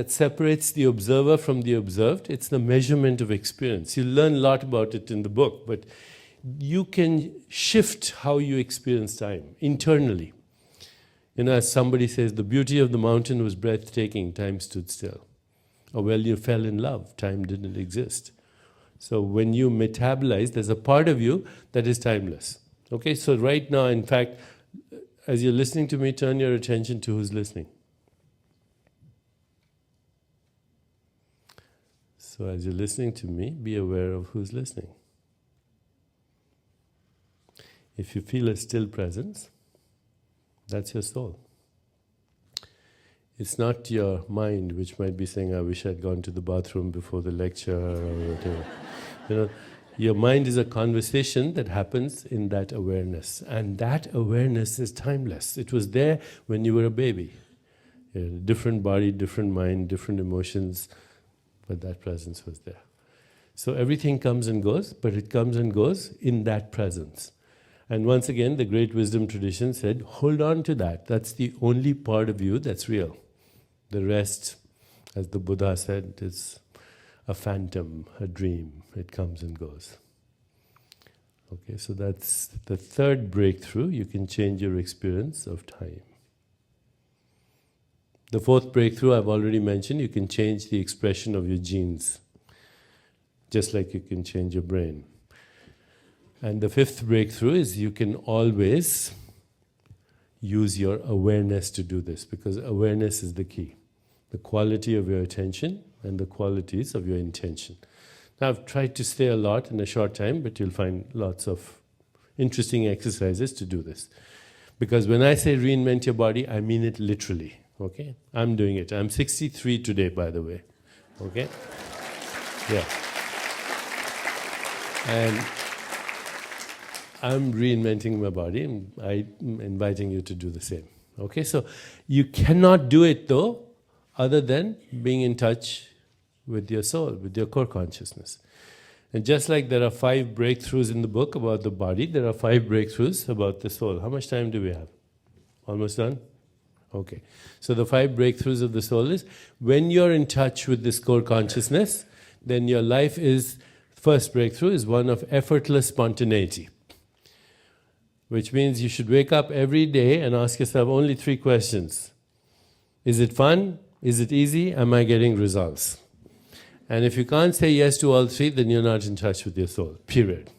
that separates the observer from the observed. It's the measurement of experience. You learn a lot about it in the book, but you can shift how you experience time internally. As somebody says, the beauty of the mountain was breathtaking, time stood still. Or, well, you fell in love, time didn't exist. So when you metabolize, there's a part of you that is timeless. Okay, so right now, in fact, as you're listening to me, turn your attention to who's listening. So as you're listening to me, be aware of who's listening. If you feel a still presence, that's your soul. It's not your mind which might be saying, I wish I'd gone to the bathroom before the lecture or whatever. Your mind is a conversation that happens in that awareness. And that awareness is timeless. It was there when you were a baby. Different body, different mind, different emotions, but that presence was there. So everything comes and goes, but it comes and goes in that presence. And once again, the great wisdom tradition said, hold on to that. That's the only part of you that's real. The rest, as the Buddha said, is a phantom, a dream. It comes and goes. Okay, so that's the third breakthrough. You can change your experience of time. The fourth breakthrough I've already mentioned, you can change the expression of your genes, just like you can change your brain. And the fifth breakthrough is you can always use your awareness to do this, because awareness is the key. The quality of your attention and the qualities of your intention. Now, I've tried to say a lot in a short time, but you'll find lots of interesting exercises to do this. Because when I say reinvent your body, I mean it literally. Okay? I'm doing it. I'm 63 today, by the way. Okay? Yeah. And I'm reinventing my body, and I'm inviting you to do the same. Okay? So you cannot do it, though, other than being in touch with your soul, with your core consciousness. And just like there are 5 breakthroughs in the book about the body, there are 5 breakthroughs about the soul. How much time do we have? Almost done? Okay. So the 5 breakthroughs of the soul is, when you're in touch with this core consciousness, then your life is, first breakthrough is one of effortless spontaneity. Which means you should wake up every day and ask yourself only 3 questions. Is it fun? Is it easy? Am I getting results? And if you can't say yes to all 3, then you're not in touch with your soul, period.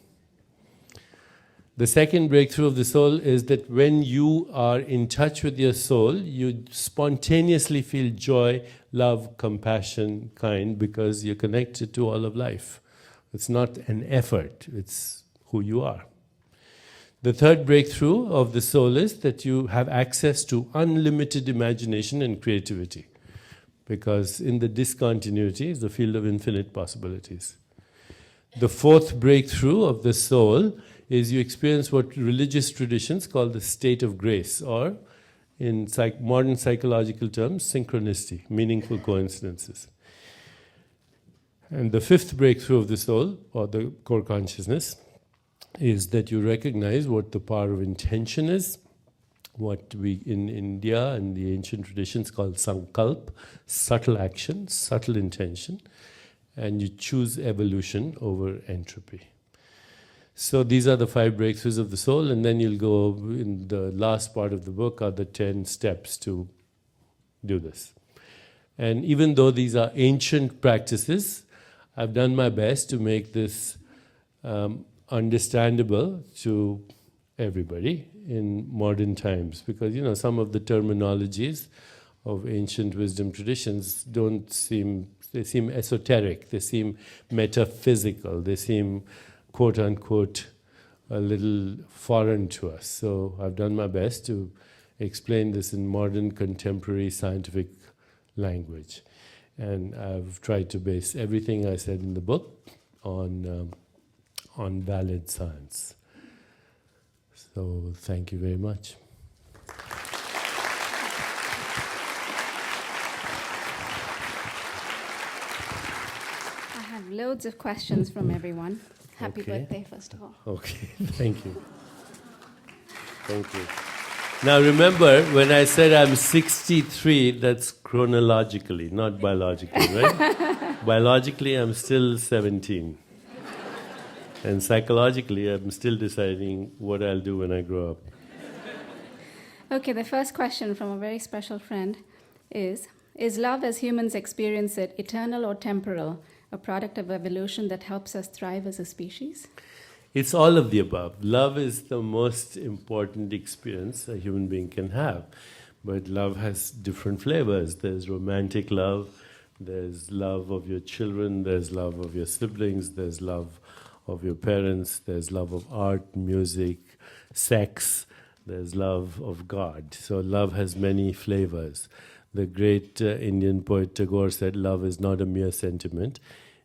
The second breakthrough of the soul is that when you are in touch with your soul, you spontaneously feel joy, love, compassion, kind, because you're connected to all of life. It's not an effort, it's who you are. The third breakthrough of the soul is that you have access to unlimited imagination and creativity. Because in the discontinuity is the field of infinite possibilities. The fourth breakthrough of the soul is you experience what religious traditions call the state of grace, or in modern psychological terms, synchronicity, meaningful coincidences. And the fifth breakthrough of the soul, or the core consciousness, is that you recognize what the power of intention is, what we in India and the ancient traditions call sankalp, subtle action, subtle intention, and you choose evolution over entropy. So these are the 5 breakthroughs of the soul, and then you'll go, in the last part of the book are the 10 steps to do this. And even though these are ancient practices, I've done my best to make this understandable to everybody in modern times, because some of the terminologies of ancient wisdom traditions they seem esoteric, they seem metaphysical, they seem quote unquote a little foreign to us. So I've done my best to explain this in modern contemporary scientific language, and I've tried to base everything I said in the book on valid science. So thank you very much. I have loads of questions from everyone. Happy birthday, first of all. Okay, thank you. Thank you. Now remember, when I said I'm 63, that's chronologically, not biologically, right? Biologically, I'm still 17. And psychologically, I'm still deciding what I'll do when I grow up. Okay, the first question from a very special friend is love as humans experience it eternal or temporal, a product of evolution that helps us thrive as a species? It's all of the above. Love is the most important experience a human being can have. But love has different flavors. There's romantic love, there's love of your children, there's love of your siblings, there's love of your parents, there's love of art, music, sex, there's love of God. So love has many flavors. The great Indian poet Tagore said, love is not a mere sentiment,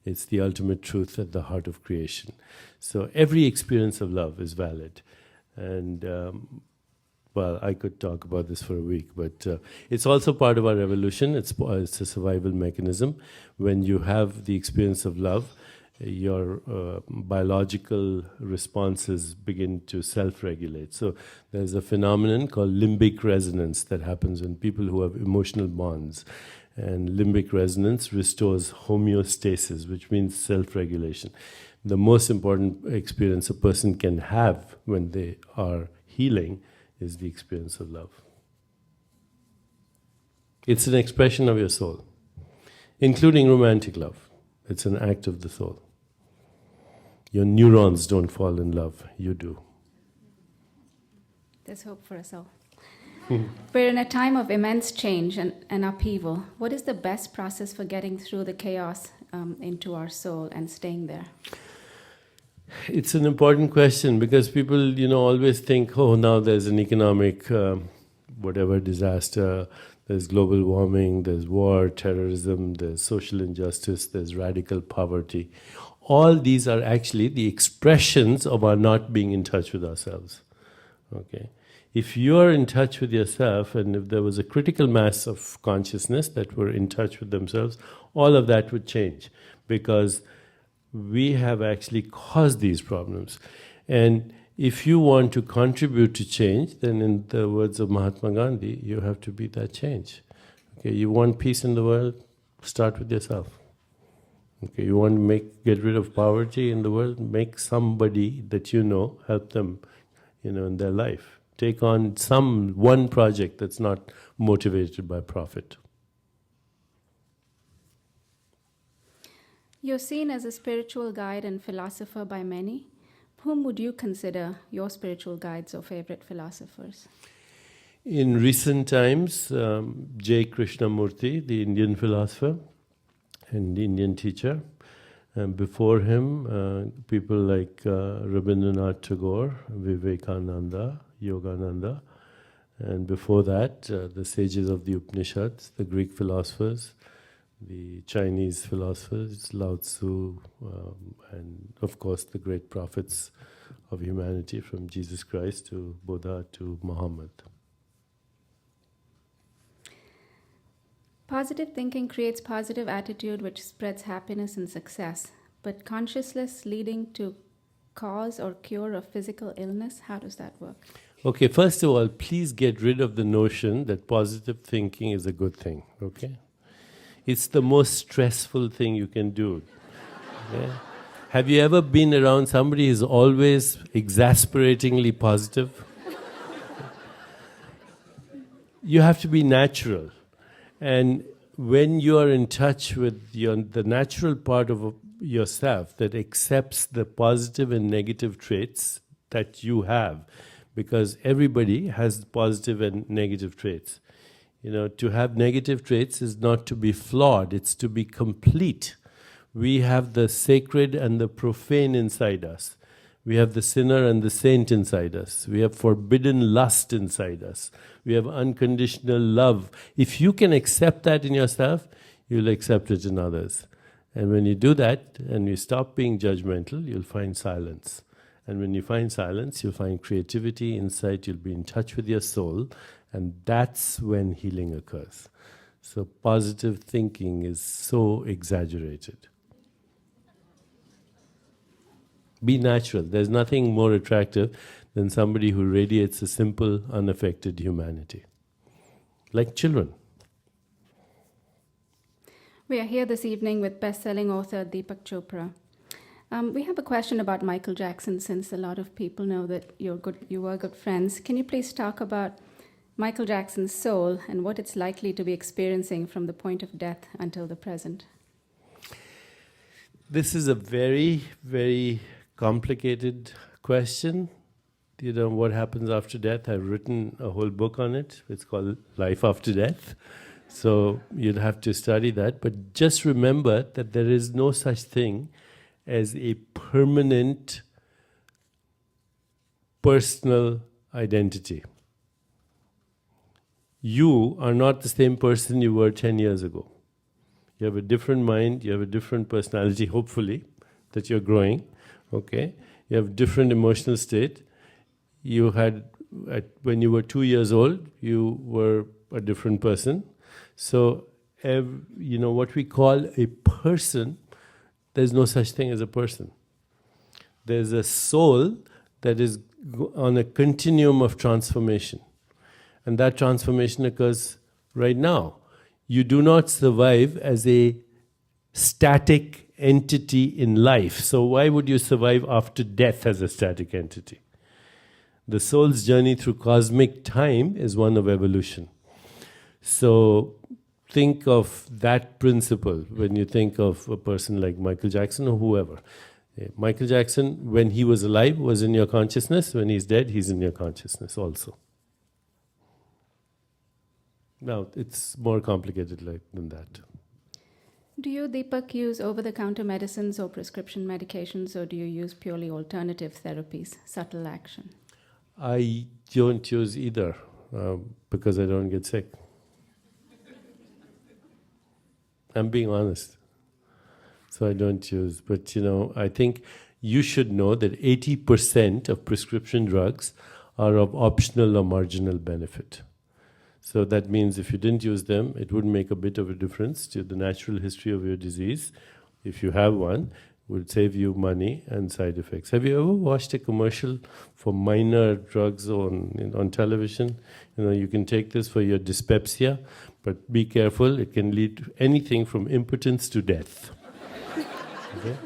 it's the ultimate truth at the heart of creation. So every experience of love is valid. And, well, I could talk about this for a week, but it's also part of our evolution. It's a survival mechanism. When you have the experience of love, your biological responses begin to self-regulate. So there's a phenomenon called limbic resonance that happens when people who have emotional bonds. And limbic resonance restores homeostasis, which means self-regulation. The most important experience a person can have when they are healing is the experience of love. It's an expression of your soul, including romantic love. It's an act of the soul. Your neurons don't fall in love, you do. There's hope for us all. We're in a time of immense change and upheaval. What is the best process for getting through the chaos into our soul and staying there? It's an important question because people, always think, oh, now there's an economic, whatever disaster, there's global warming, there's war, terrorism, there's social injustice, there's radical poverty. All these are actually the expressions of our not being in touch with ourselves. Okay. If you're in touch with yourself, and if there was a critical mass of consciousness that were in touch with themselves, all of that would change because we have actually caused these problems. And if you want to contribute to change, then in the words of Mahatma Gandhi, you have to be that change. Okay, you want peace in the world, start with yourself. Okay, you want to get rid of poverty in the world, make somebody that you know, help them, in their life. Take on one project that's not motivated by profit. You're seen as a spiritual guide and philosopher by many. Whom would you consider your spiritual guides or favorite philosophers? In recent times, J. Krishnamurti, the Indian philosopher and Indian teacher. And before him, people like Rabindranath Tagore, Vivekananda, Yogananda. And before that, the sages of the Upanishads, the Greek philosophers, the Chinese philosophers, Lao Tzu, and of course the great prophets of humanity from Jesus Christ to Buddha to Muhammad. Positive thinking creates positive attitude which spreads happiness and success. But consciousness leading to cause or cure of physical illness, how does that work? Okay, first of all, please get rid of the notion that positive thinking is a good thing, okay? It's the most stressful thing you can do. Yeah? Have you ever been around somebody who's always exasperatingly positive? You have to be natural. And when you are in touch with the natural part of yourself that accepts the positive and negative traits that you have, because everybody has positive and negative traits. To have negative traits is not to be flawed, it's to be complete. We have the sacred and the profane inside us. We have the sinner and the saint inside us. We have forbidden lust inside us. We have unconditional love. If you can accept that in yourself, you'll accept it in others. And when you do that, and you stop being judgmental, you'll find silence. And when you find silence, you'll find creativity, insight, you'll be in touch with your soul, and that's when healing occurs. So positive thinking is so exaggerated. Be natural. There's nothing more attractive than somebody who radiates a simple, unaffected humanity. Like children. We are here this evening with best-selling author Deepak Chopra. We have a question about Michael Jackson, since a lot of people know that you were good friends. Can you please talk about Michael Jackson's soul and what it's likely to be experiencing from the point of death until the present? This is a very, very complicated question. You know, what happens after death? I've written a whole book on it. It's called Life After Death. So you'll have to study that. But just remember that there is no such thing as a permanent personal identity. You are not the same person you were 10 years ago. You have a different mind, you have a different personality, hopefully, that you're growing, okay? You have different emotional state. You had, when you were 2 years old, you were a different person. So, you know, what we call a person, there's no such thing as a person. There's a soul that is on a continuum of transformation. And that transformation occurs right now. You do not survive as a static entity in life. So why would you survive after death as a static entity? The soul's journey through cosmic time is one of evolution. So think of that principle when you think of a person like Michael Jackson or whoever. Michael Jackson, when he was alive, was in your consciousness. When he's dead, he's in your consciousness also. Now, it's more complicated than that. Do you, Deepak, use over-the-counter medicines or prescription medications, or do you use purely alternative therapies, subtle action? I don't use either because I don't get sick. I'm being honest. So I don't use. But, you know, I think you should know that 80% of prescription drugs are of optional or marginal benefit. So that means if you didn't use them, it would make a bit of a difference to the natural history of your disease. If you have one, it would save you money and side effects. Have you ever watched a commercial for minor drugs on television? You know, you can take this for your dyspepsia, but be careful, it can lead to anything from impotence to death. Okay?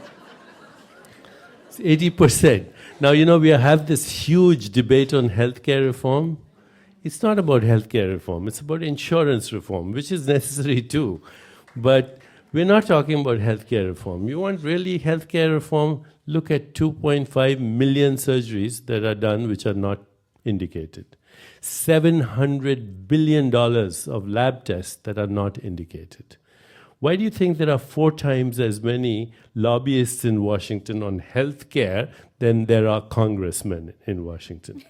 It's 80%. Now, you know, we have this huge debate on healthcare reform. It's not about healthcare reform, it's about insurance reform, which is necessary too. But we're not talking about healthcare reform. You want really healthcare reform? Look at 2.5 million surgeries that are done which are not indicated. $700 billion of lab tests that are not indicated. Why do you think there are 4 times as many lobbyists in Washington on healthcare than there are congressmen in Washington?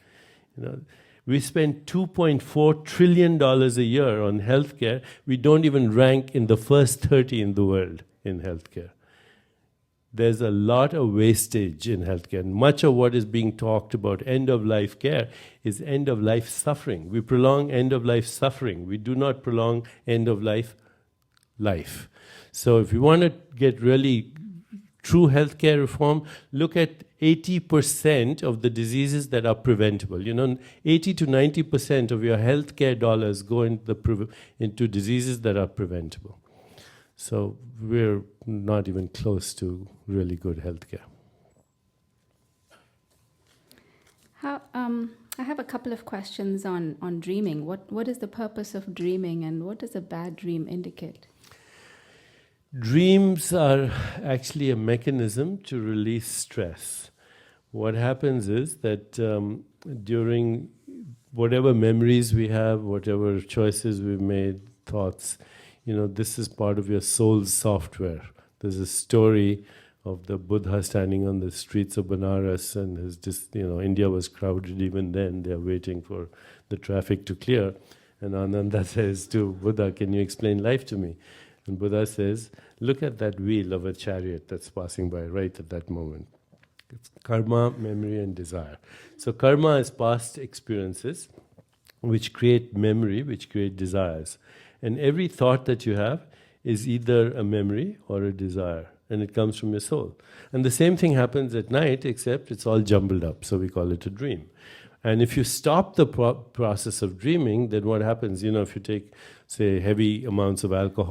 You know, we spend $2.4 trillion a year on healthcare. We don't even rank in the first 30 in the world in healthcare. There's a lot of wastage in healthcare. And much of what is being talked about end-of-life care is end-of-life suffering. We prolong end-of-life suffering. We do not prolong end-of-life life. So if you want to get really true healthcare reform, look at 80% of the diseases that are preventable. You know, 80 to 90% of your healthcare dollars go into diseases that are preventable. So we're not even close to really good healthcare. I have a couple of questions on dreaming. What is the purpose of dreaming, and what does a bad dream indicate? Dreams are actually a mechanism to release stress. What happens is that during whatever memories we have, whatever choices we've made, thoughts, you know, this is part of your soul's software. There's a story of the Buddha standing on the streets of Benares, and India was crowded even then. They're waiting for the traffic to clear. And Ananda says to Buddha, "Can you explain life to me?" And Buddha says, "Look at that wheel of a chariot that's passing by right at that moment. It's karma, memory, and desire." So karma is past experiences which create memory, which create desires. And every thought that you have is either a memory or a desire. and it comes from your soul. And the same thing happens at night, except it's all jumbled up, so we call it a dream. And if you stop the process of dreaming, then what happens, if you take, say, heavy amounts of alcohol,